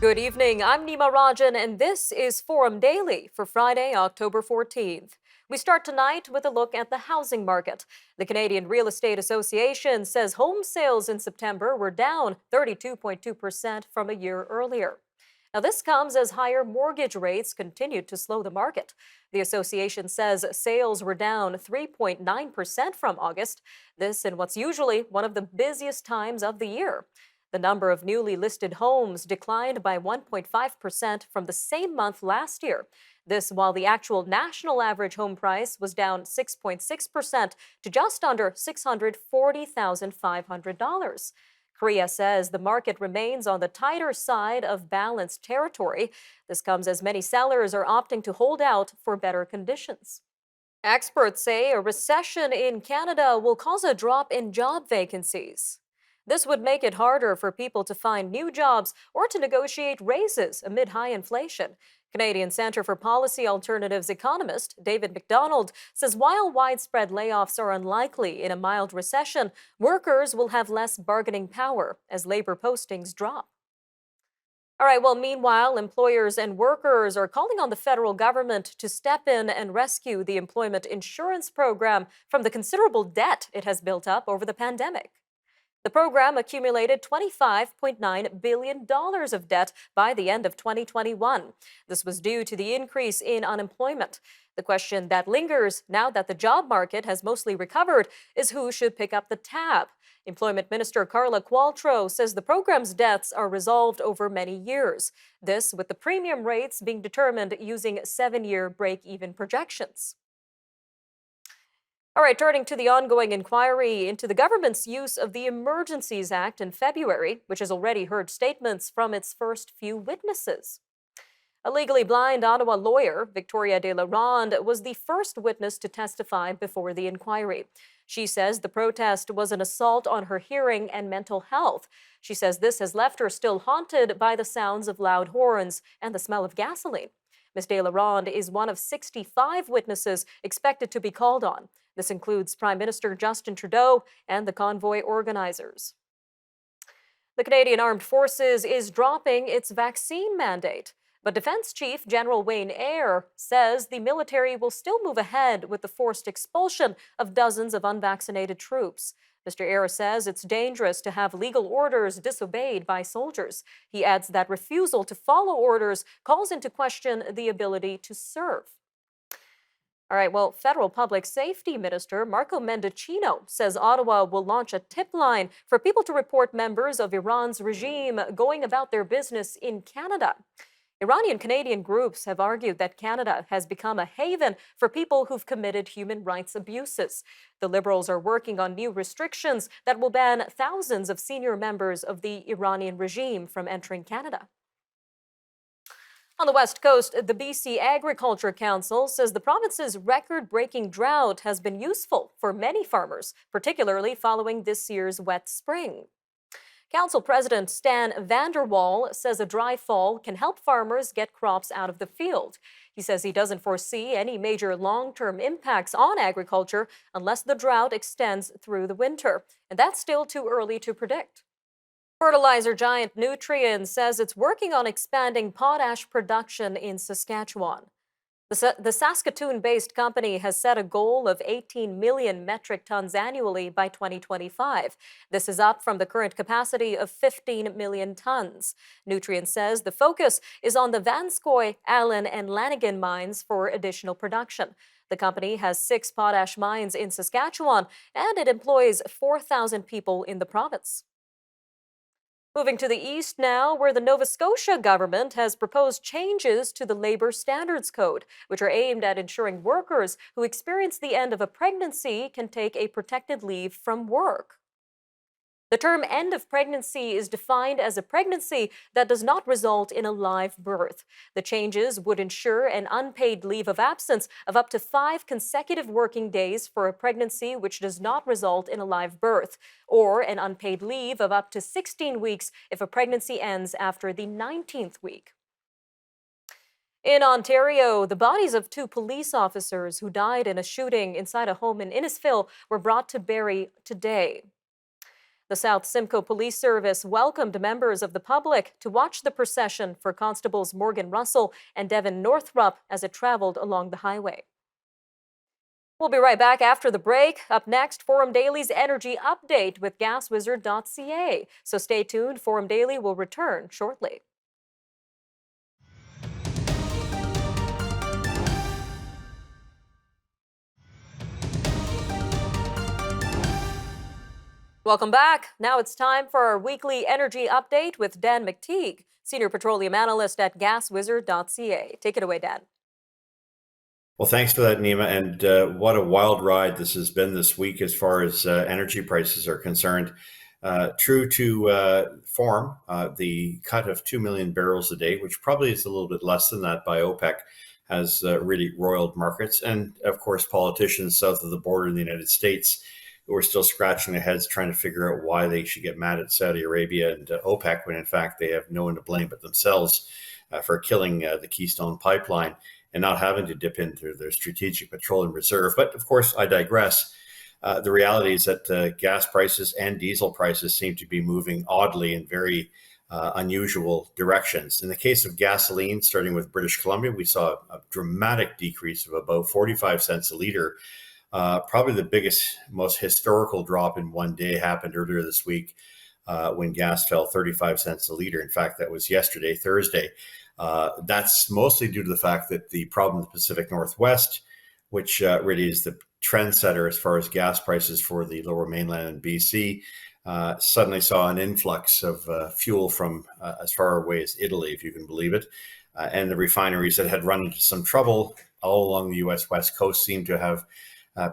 Good evening. I'm Nima Rajan, and this is Forum Daily for Friday, October 14th. We start tonight with a look at the housing market. The Canadian Real Estate Association says home sales in September were down 32.2% from a year earlier. Now, this comes as higher mortgage rates continued to slow the market. The association says sales were down 3.9% from August, this in what's usually one of the busiest times of the year. The number of newly listed homes declined by 1.5% from the same month last year. This while the actual national average home price was down 6.6% to just under $640,500. CREA says the market remains on the tighter side of balanced territory. This comes as many sellers are opting to hold out for better conditions. Experts say a recession in Canada will cause a drop in job vacancies. This would make it harder for people to find new jobs or to negotiate raises amid high inflation. Canadian Centre for Policy Alternatives economist David McDonald says while widespread layoffs are unlikely in a mild recession, workers will have less bargaining power as labor postings drop. All right, well, meanwhile, employers and workers are calling on the federal government to step in and rescue the employment insurance program from the considerable debt it has built up over the pandemic. The program accumulated $25.9 billion of debt by the end of 2021. This was due to the increase in unemployment. The question that lingers now that the job market has mostly recovered is who should pick up the tab. Employment Minister Carla Qualtrough says the program's debts are resolved over many years. This with the premium rates being determined using 7-year break-even projections. All right, turning to the ongoing inquiry into the government's use of the Emergencies Act in February, which has already heard statements from its first few witnesses. A legally blind Ottawa lawyer, Victoria de la Ronde, was the first witness to testify before the inquiry. She says the protest was an assault on her hearing and mental health. She says this has left her still haunted by the sounds of loud horns and the smell of gasoline. Ms. de la Ronde is one of 65 witnesses expected to be called on. This includes Prime Minister Justin Trudeau and the convoy organizers. The Canadian Armed Forces is dropping its vaccine mandate, but Defense Chief General Wayne Eyre says the military will still move ahead with the forced expulsion of dozens of unvaccinated troops. Mr. Eyre says it's dangerous to have legal orders disobeyed by soldiers. He adds that refusal to follow orders calls into question the ability to serve. All right, well, Federal Public Safety Minister Marco Mendicino says Ottawa will launch a tip line for people to report members of Iran's regime going about their business in Canada. Iranian Canadian groups have argued that Canada has become a haven for people who've committed human rights abuses. The Liberals are working on new restrictions that will ban thousands of senior members of the Iranian regime from entering Canada. On the West Coast, the BC Agriculture Council says the province's record-breaking drought has been useful for many farmers, particularly following this year's wet spring. Council President Stan Vanderwall says a dry fall can help farmers get crops out of the field. He says he doesn't foresee any major long-term impacts on agriculture unless the drought extends through the winter, and that's still too early to predict. Fertilizer giant Nutrien says it's working on expanding potash production in Saskatchewan. The Saskatoon-based company has set a goal of 18 million metric tons annually by 2025. This is up from the current capacity of 15 million tons. Nutrien says the focus is on the Vanscoy, Allen, and Lanigan mines for additional production. The company has 6 potash mines in Saskatchewan, and it employs 4,000 people in the province. Moving to the east now, where the Nova Scotia government has proposed changes to the Labor Standards Code, which are aimed at ensuring workers who experience the end of a pregnancy can take a protected leave from work. The term end of pregnancy is defined as a pregnancy that does not result in a live birth. The changes would ensure an unpaid leave of absence of up to 5 consecutive working days for a pregnancy which does not result in a live birth, or an unpaid leave of up to 16 weeks if a pregnancy ends after the 19th week. In Ontario, the bodies of 2 police officers who died in a shooting inside a home in Innisfil were brought to Barrie today. The South Simcoe Police Service welcomed members of the public to watch the procession for Constables Morgan Russell and Devin Northrup as it traveled along the highway. We'll be right back after the break. Up next, Forum Daily's Energy Update with GasWizard.ca. So stay tuned. Forum Daily will return shortly. Welcome back. Now it's time for our weekly energy update with Dan McTeague, Senior Petroleum Analyst at GasWizard.ca. Take it away, Dan. Well, thanks for that, Nima. And what a wild ride this has been this week as far as energy prices are concerned. True to form, the cut of 2 million barrels a day, which probably is a little bit less than that by OPEC, has really roiled markets. And of course, politicians south of the border in the United States who are still scratching their heads trying to figure out why they should get mad at Saudi Arabia and OPEC when in fact they have no one to blame but themselves for killing the Keystone Pipeline and not having to dip into their strategic petroleum reserve. But of course, I digress. The reality is that gas prices and diesel prices seem to be moving oddly in very unusual directions. In the case of gasoline, starting with British Columbia, we saw a dramatic decrease of about 45 cents a liter. Probably the biggest, most historical drop in one day happened earlier this week when gas fell 35 cents a liter. In fact, that was yesterday, Thursday. That's mostly due to the fact that the problem in the Pacific Northwest, which really is the trendsetter as far as gas prices for the lower mainland and BC, suddenly saw an influx of fuel from as far away as Italy, if you can believe it. And the refineries that had run into some trouble all along the U.S. West Coast seem to have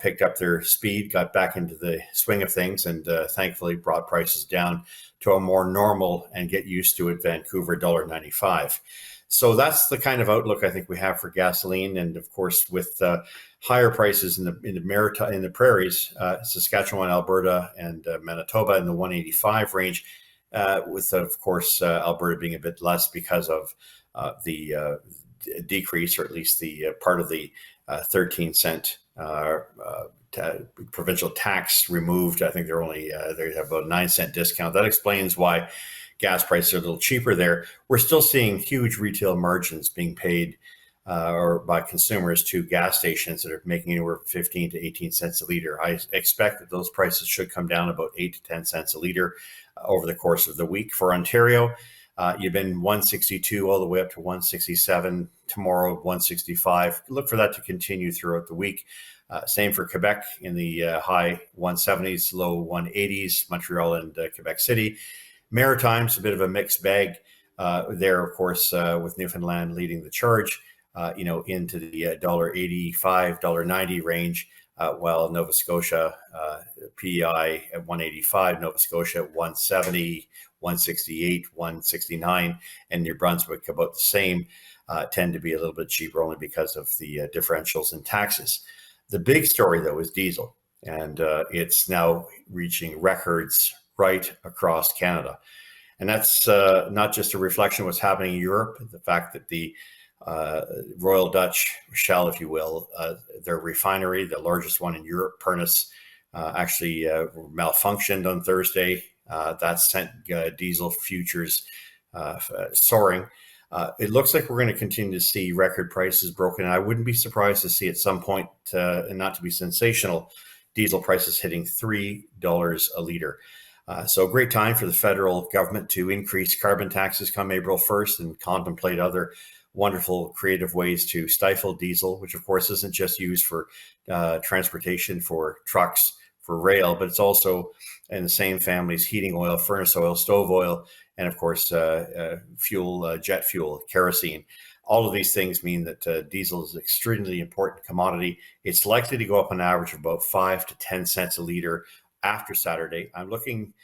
picked up their speed, got back into the swing of things, and thankfully brought prices down to a more normal and get used to it Vancouver $1.95. So that's the kind of outlook I think we have for gasoline, and of course with higher prices in the prairies, Saskatchewan, Alberta, and Manitoba in the 185 range, with of course Alberta being a bit less because of the decrease, or at least the part of the 13-cent provincial tax removed. I think they're only they have about a 9-cent discount. That explains why gas prices are a little cheaper there. We're still seeing huge retail margins being paid or by consumers to gas stations that are making anywhere from 15 to 18 cents a liter. I expect that those prices should come down about 8 to 10 cents a liter over the course of the week. For Ontario, you've been 162 all the way up to 167, tomorrow 165. Look for that to continue throughout the week. Same for Quebec in the high 170s, low 180s, Montreal and Quebec City. Maritimes, a bit of a mixed bag there, of course, with Newfoundland leading the charge, into the $1.85, $1.90 range, while Nova Scotia, PEI at 185, Nova Scotia at 170, 168, 169, and New Brunswick about the same, tend to be a little bit cheaper only because of the differentials in taxes. The big story, though, is diesel, and it's now reaching records right across Canada. And that's not just a reflection of what's happening in Europe, the fact that the Royal Dutch Shell, if you will, their refinery, the largest one in Europe, Pernis, actually malfunctioned on Thursday. That sent diesel futures soaring. It looks like we're going to continue to see record prices broken. And I wouldn't be surprised to see at some point, and not to be sensational, diesel prices hitting $3 a liter. So a great time for the federal government to increase carbon taxes come April 1st and contemplate other wonderful creative ways to stifle diesel, which of course isn't just used for transportation, for trucks, for rail, but it's also in the same families, heating oil, furnace oil, stove oil, and of course fuel, jet fuel, kerosene. All of these things mean that diesel is an extremely important commodity. It's likely to go up on average of about 5 to 10 cents a liter after Saturday. I'm looking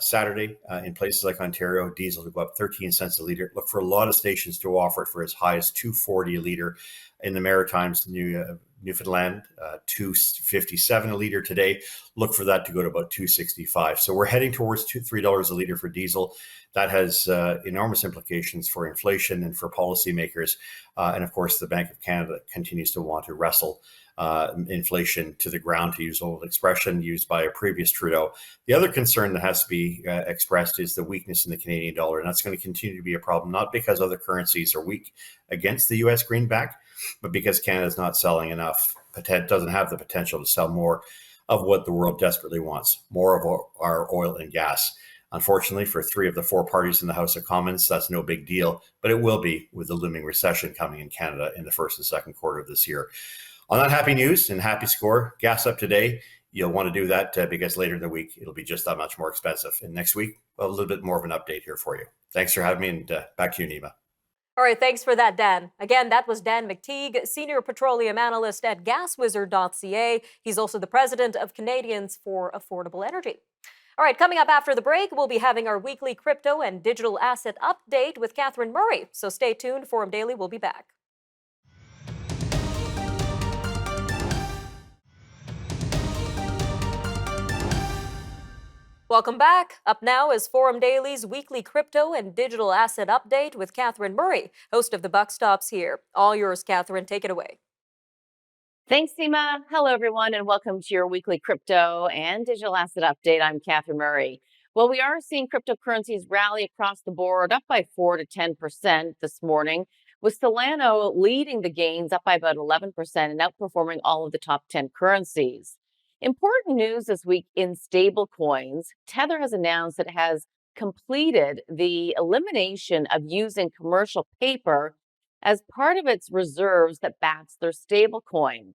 Saturday in places like Ontario, diesel to go up 13 cents a liter. Look for a lot of stations to offer it for as high as $2.40 a liter. In the Maritimes, Newfoundland, $2.57 a liter today. Look for that to go to about $2.65. So we're heading towards $3 a liter for diesel. That has enormous implications for inflation and for policymakers. And of course, the Bank of Canada continues to want to wrestle inflation to the ground, to use an old expression used by a previous Trudeau. The other concern that has to be expressed is the weakness in the Canadian dollar, and that's going to continue to be a problem, not because other currencies are weak against the U.S. greenback, but because Canada's not selling enough, doesn't have the potential to sell more of what the world desperately wants, more of our oil and gas. Unfortunately, for 3 of the 4 parties in the House of Commons, that's no big deal, but it will be with the looming recession coming in Canada in the first and second quarter of this year. On that happy news and happy score, gas up today. You'll want to do that because later in the week, it'll be just that much more expensive. And next week, a little bit more of an update here for you. Thanks for having me, and back to you, Nima. All right, thanks for that, Dan. Again, that was Dan McTeague, Senior Petroleum Analyst at GasWizard.ca. He's also the president of Canadians for Affordable Energy. All right, coming up after the break, we'll be having our weekly crypto and digital asset update with Catherine Murray. So stay tuned. Forum Daily will be back. Welcome back. Up now is Forum Daily's weekly crypto and digital asset update with Catherine Murray, host of The Buck Stops Here. All yours, Catherine. Take it away. Thanks, Seema. Hello, everyone, and welcome to your weekly crypto and digital asset update. I'm Catherine Murray. Well, we are seeing cryptocurrencies rally across the board, up by 4 to 10% this morning, with Solana leading the gains, up by about 11% and outperforming all of the top 10 currencies. Important news this week in stablecoins. Tether has announced that it has completed the elimination of using commercial paper as part of its reserves that backs their stablecoin.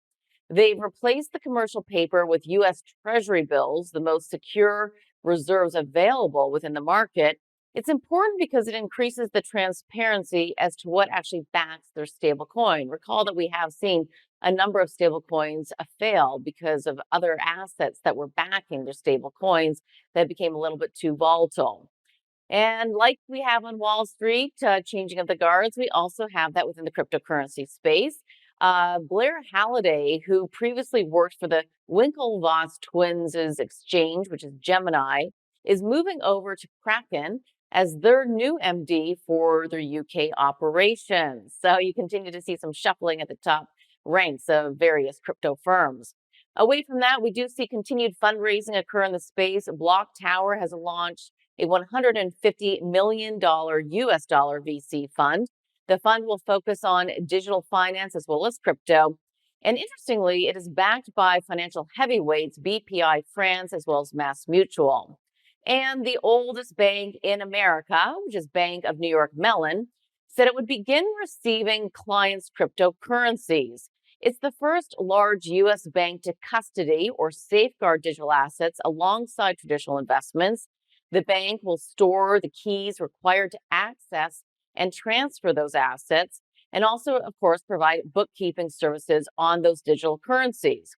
They've replaced the commercial paper with U.S. Treasury bills, the most secure reserves available within the market. It's important because it increases the transparency as to what actually backs their stablecoin. Recall that we have seen a number of stablecoins fail because of other assets that were backing their stablecoins that became a little bit too volatile. And like we have on Wall Street, changing of the guards, we also have that within the cryptocurrency space. Blair Halliday, who previously worked for the Winklevoss twins' exchange, which is Gemini, is moving over to Kraken as their new MD for their UK operations. So you continue to see some shuffling at the top ranks of various crypto firms. Away from that, we do see continued fundraising occur in the space. Block Tower has launched a $150 million US dollar VC fund. The fund will focus on digital finance as well as crypto. And interestingly, it is backed by financial heavyweights BPI France as well as Mass Mutual. And the oldest bank in America, which is Bank of New York Mellon, said it would begin receiving clients' cryptocurrencies. It's the first large U.S. bank to custody or safeguard digital assets alongside traditional investments. The bank will store the keys required to access and transfer those assets, and also, of course, provide bookkeeping services on those digital currencies.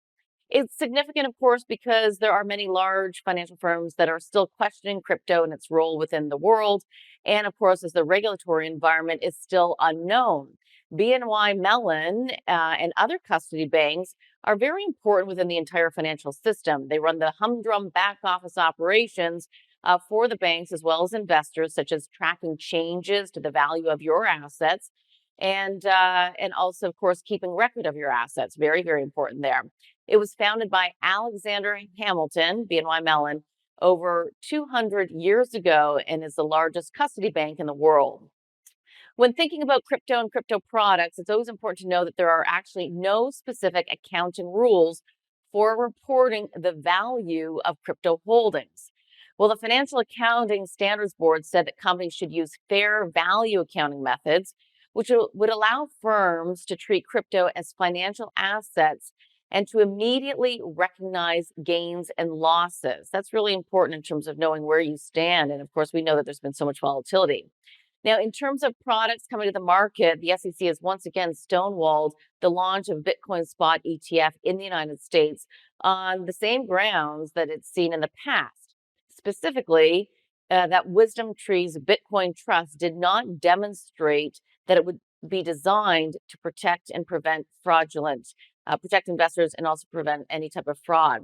It's significant, of course, because there are many large financial firms that are still questioning crypto and its role within the world. And of course, as the regulatory environment is still unknown. BNY Mellon and other custody banks are very important within the entire financial system. They run the humdrum back office operations for the banks as well as investors, such as tracking changes to the value of your assets and also, of course, keeping record of your assets. Very, very important there. It was founded by Alexander Hamilton, BNY Mellon, over 200 years ago and is the largest custody bank in the world. When thinking about crypto and crypto products, it's always important to know that there are actually no specific accounting rules for reporting the value of crypto holdings. Well, the Financial Accounting Standards Board said that companies should use fair value accounting methods, which would allow firms to treat crypto as financial assets and to immediately recognize gains and losses. That's really important in terms of knowing where you stand. And of course, we know that there's been so much volatility. Now, in terms of products coming to the market, the SEC has once again stonewalled the launch of Bitcoin spot ETF in the United States on the same grounds that it's seen in the past. Specifically, that Wisdom Tree's Bitcoin Trust did not demonstrate that it would be designed to protect and prevent protect investors and also prevent any type of fraud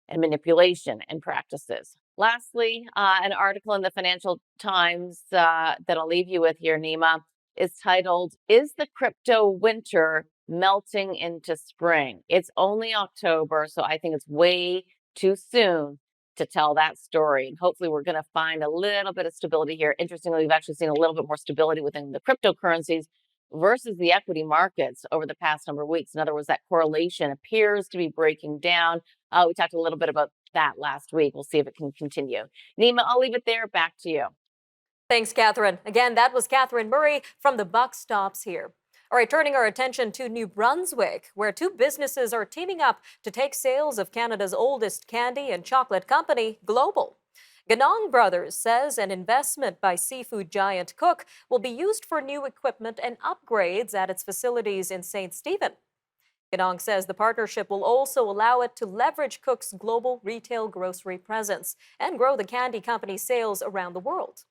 and manipulation and practices. Lastly, an article in the Financial Times that I'll leave you with here, Nima, is titled, "Is the Crypto Winter melting into spring. It's only October, so I think it's way too soon to tell that story. And hopefully, we're going to find a little bit of stability here. Interestingly, we've actually seen a little bit more stability within the cryptocurrencies versus the equity markets over the past number of weeks. In other words, that correlation appears to be breaking down. We talked a little bit about that last week. We'll see if it can continue. Nima, I'll leave it there. Back to you. Thanks, Catherine. Again, that was Catherine Murray from the Buck Stops here. All right, turning our attention to New Brunswick, where two businesses are teaming up to take sales of Canada's oldest candy and chocolate company global. Ganong Brothers says an investment by seafood giant Cook will be used for new equipment and upgrades at its facilities in St. Stephen. Ganong says the partnership will also allow it to leverage Cook's global retail grocery presence and grow the candy company's sales around the world.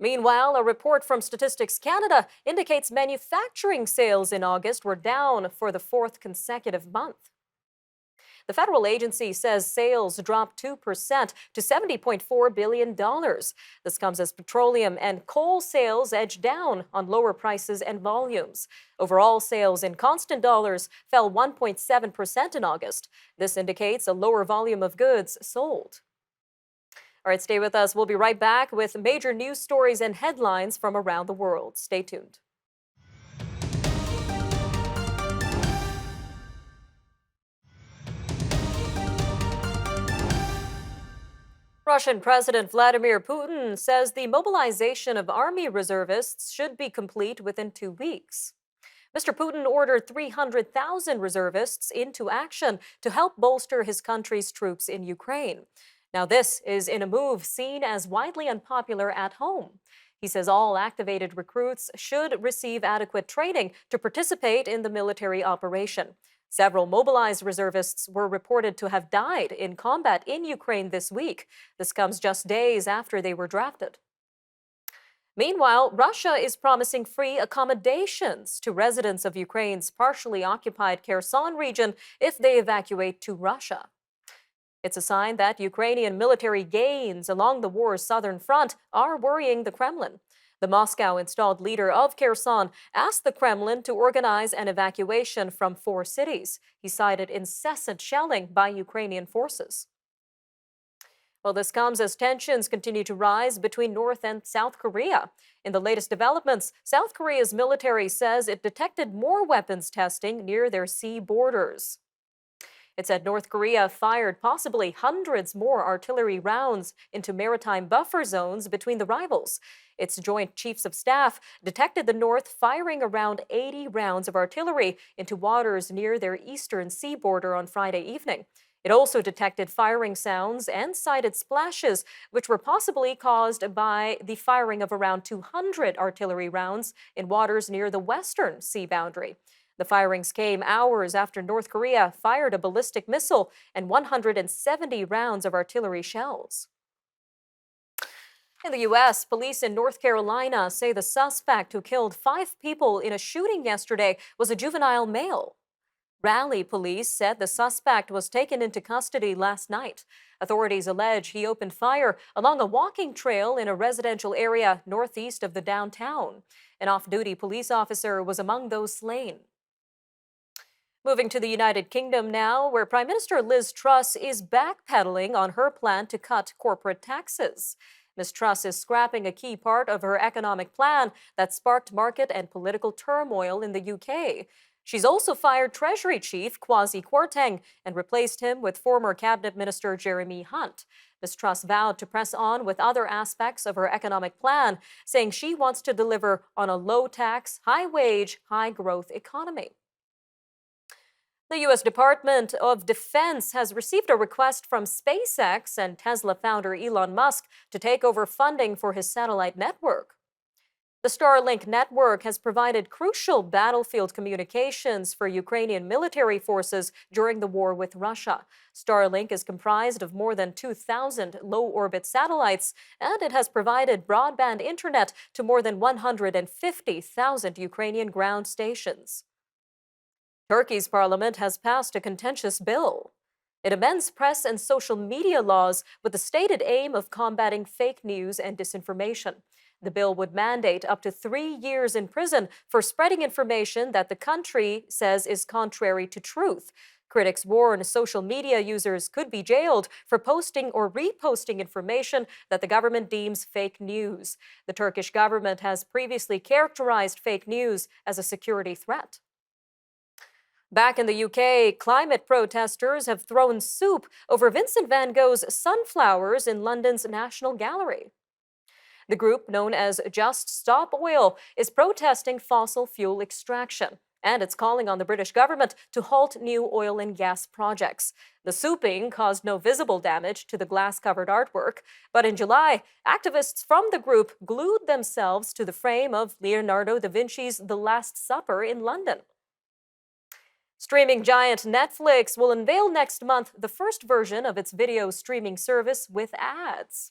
Meanwhile, a report from Statistics Canada indicates manufacturing sales in August were down for the fourth consecutive month. The federal agency says sales dropped 2% to $70.4 billion. This comes as petroleum and coal sales edged down on lower prices and volumes. Overall sales in constant dollars fell 1.7% in August. This indicates a lower volume of goods sold. All right, stay with us. We'll be right back with major news stories and headlines from around the world. Stay tuned. Russian President Vladimir Putin says the mobilization of army reservists should be complete within 2 weeks. Mr. Putin ordered 300,000 reservists into action to help bolster his country's troops in Ukraine. Now, this is in a move seen as widely unpopular at home. He says all activated recruits should receive adequate training to participate in the military operation. Several mobilized reservists were reported to have died in combat in Ukraine this week. This comes just days after they were drafted. Meanwhile, Russia is promising free accommodations to residents of Ukraine's partially occupied Kherson region if they evacuate to Russia. It's a sign that Ukrainian military gains along the war's southern front are worrying the Kremlin. The Moscow-installed leader of Kherson asked the Kremlin to organize an evacuation from 4 cities. He cited incessant shelling by Ukrainian forces. Well, this comes as tensions continue to rise between North and South Korea. In the latest developments, South Korea's military says it detected more weapons testing near their sea borders. It said North Korea fired possibly hundreds more artillery rounds into maritime buffer zones between the rivals. Its Joint Chiefs of Staff detected the North firing around 80 rounds of artillery into waters near their eastern sea border on Friday evening. It also detected firing sounds and cited splashes, which were possibly caused by the firing of around 200 artillery rounds in waters near the western sea boundary. The firings came hours after North Korea fired a ballistic missile and 170 rounds of artillery shells. In the U.S., police in North Carolina say the suspect who killed 5 people in a shooting yesterday was a juvenile male. Raleigh police said the suspect was taken into custody last night. Authorities allege he opened fire along a walking trail in a residential area northeast of the downtown. An off-duty police officer was among those slain. Moving to the United Kingdom now, where Prime Minister Liz Truss is backpedaling on her plan to cut corporate taxes. Ms. Truss is scrapping a key part of her economic plan that sparked market and political turmoil in the UK. She's also fired Treasury Chief Kwasi Kwarteng and replaced him with former Cabinet Minister Jeremy Hunt. Ms. Truss vowed to press on with other aspects of her economic plan, saying she wants to deliver on a low-tax, high-wage, high-growth economy. The U.S. Department of Defense has received a request from SpaceX and Tesla founder Elon Musk to take over funding for his satellite network. The Starlink network has provided crucial battlefield communications for Ukrainian military forces during the war with Russia. Starlink is comprised of more than 2,000 low-orbit satellites, and it has provided broadband internet to more than 150,000 Ukrainian ground stations. Turkey's parliament has passed a contentious bill. It amends press and social media laws with the stated aim of combating fake news and disinformation. The bill would mandate up to 3 years in prison for spreading information that the country says is contrary to truth. Critics warn social media users could be jailed for posting or reposting information that the government deems fake news. The Turkish government has previously characterized fake news as a security threat. Back in the UK, climate protesters have thrown soup over Vincent van Gogh's sunflowers in London's National Gallery. The group, known as Just Stop Oil, is protesting fossil fuel extraction, and it's calling on the British government to halt new oil and gas projects. The souping caused no visible damage to the glass-covered artwork, but in July, activists from the group glued themselves to the frame of Leonardo da Vinci's The Last Supper in London. Streaming giant Netflix will unveil next month the first version of its video streaming service with ads.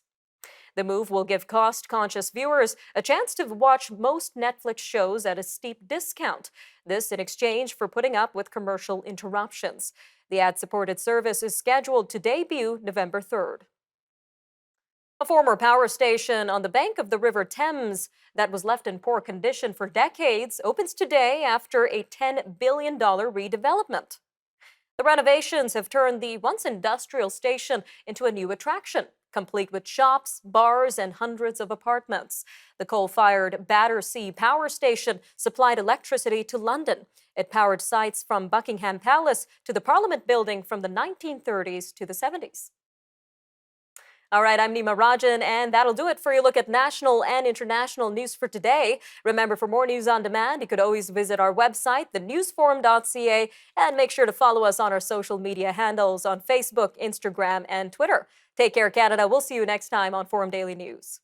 The move will give cost-conscious viewers a chance to watch most Netflix shows at a steep discount. This in exchange for putting up with commercial interruptions. The ad-supported service is scheduled to debut November 3rd. A former power station on the bank of the River Thames that was left in poor condition for decades opens today after a $10 billion redevelopment. The renovations have turned the once industrial station into a new attraction, complete with shops, bars, and hundreds of apartments. The coal-fired Battersea Power Station supplied electricity to London. It powered sites from Buckingham Palace to the Parliament Building from the 1930s to the 70s. All right, I'm Nima Rajan, and that'll do it for your look at national and international news for today. Remember, for more news on demand, you could always visit our website, thenewsforum.ca, and make sure to follow us on our social media handles on Facebook, Instagram, and Twitter. Take care, Canada. We'll see you next time on Forum Daily News.